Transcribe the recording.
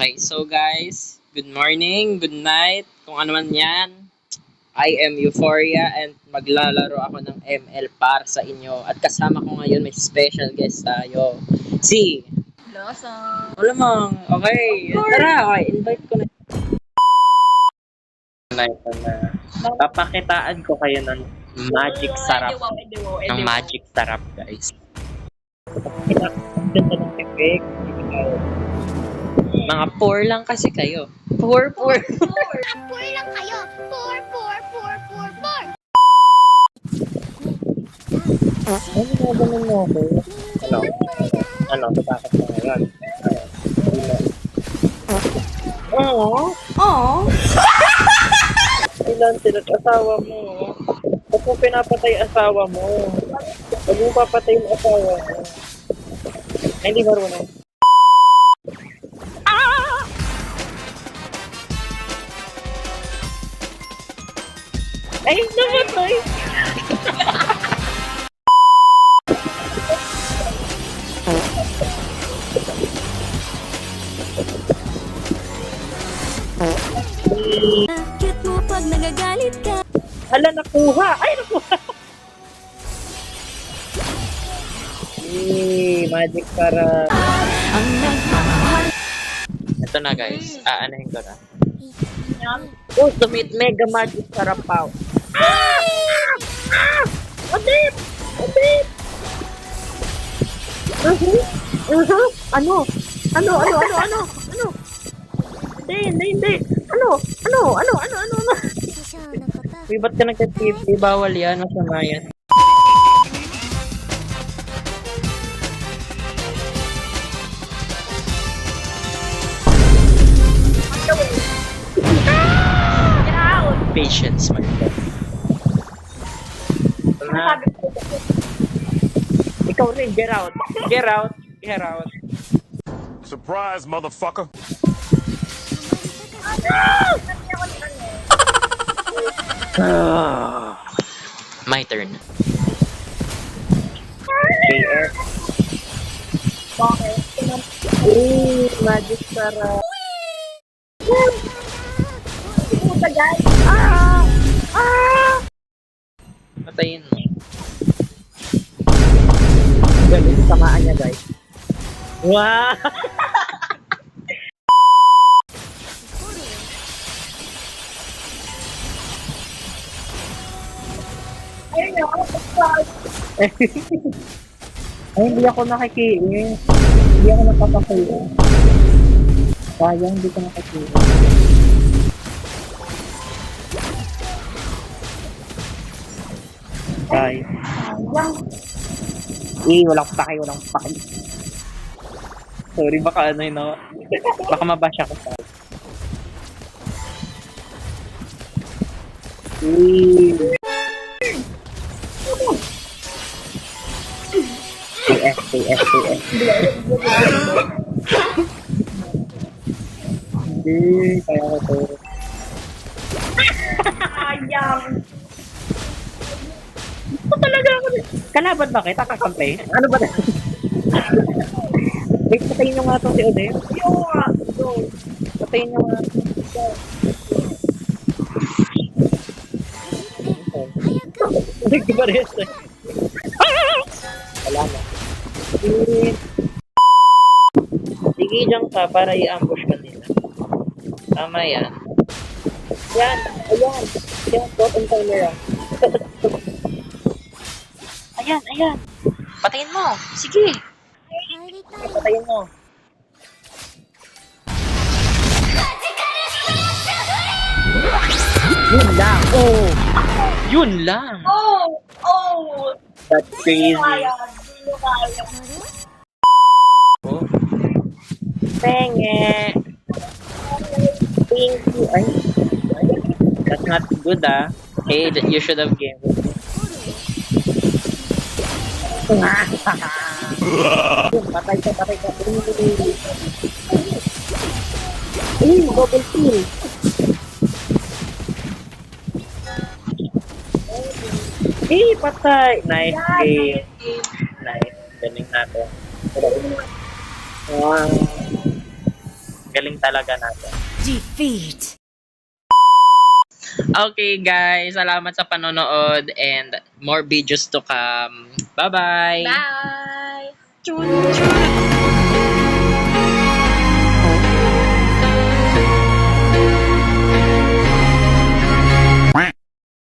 Okay, so guys, good morning, good night, kung ano man yan. I am Euphoria and maglalaro ako ng ML para sa inyo. At kasama ko ngayon may special guest tayo. Si Blossom. Ulamang. Okay, tara, okay, invite ko na. Ito na. Papakitaan ko kayo ng magic sarap. Ng magic sarap, guys. Ang ganda ng effect. Mga poor lang kasi kayo. Poor. Poor lang kayo. Poor. Ano nga ganun mo ako? Ano? Tatakot mo ngayon? Oo. Ilan sila asawa mo? Ba't mo pinapatay asawa mo? Ba't mo papatay yung asawa mo? Ay, hindi marunong. Ay, namatay! Cute mo pag nagagalit ka. Hala, nakuha! Ay, nakuha! Magic para... Ang nagmamahal. Ito na guys, aanahin ko na. Ultimate Mega Magic Sarapaw. Odip! Ano? Hindi. Ano? Uy, ba't ka nagka-tip? Bawal yan, masama yan. Patience, my friend. Ikaw rin, get out. Surprise, motherfucker. My turn. JR. Magic para... Patayin mo. Galing, samaan niya guys. Wow! Ay, hindi ako nakikiin. Hindi ako nakakakiin. Sayang, hindi ko nakikiin. Guys. Walang paki. Sorry, baka ano yun ako. Baka mabash ako sa TS. Hindi, kaya ko to. Ayang! Ito talaga ako. Kalaban ba kita? Kakampi? Ano ba? Wait, patayin nyo nga itong si Odette. Patayin nyo nga. Di ba rin? Wala na. Sige dyan ka para i-ambush ka nila. Tama yan. Yan. Tot and timer yan. Ayan. Patayin mo. Sige. Patayin mo. Yun lang. Oh! That's crazy. Oh. Penge. Thank you. Ay. That's not good, ah. Hey, you should have game. Patay ka. Double kill. Patay. Nice game. Nice. Galing natin. Wow. Galing talaga natin. Defeat. Okay guys, salamat sa panonood and more videos to come. Bye-bye! Bye! Chun chun.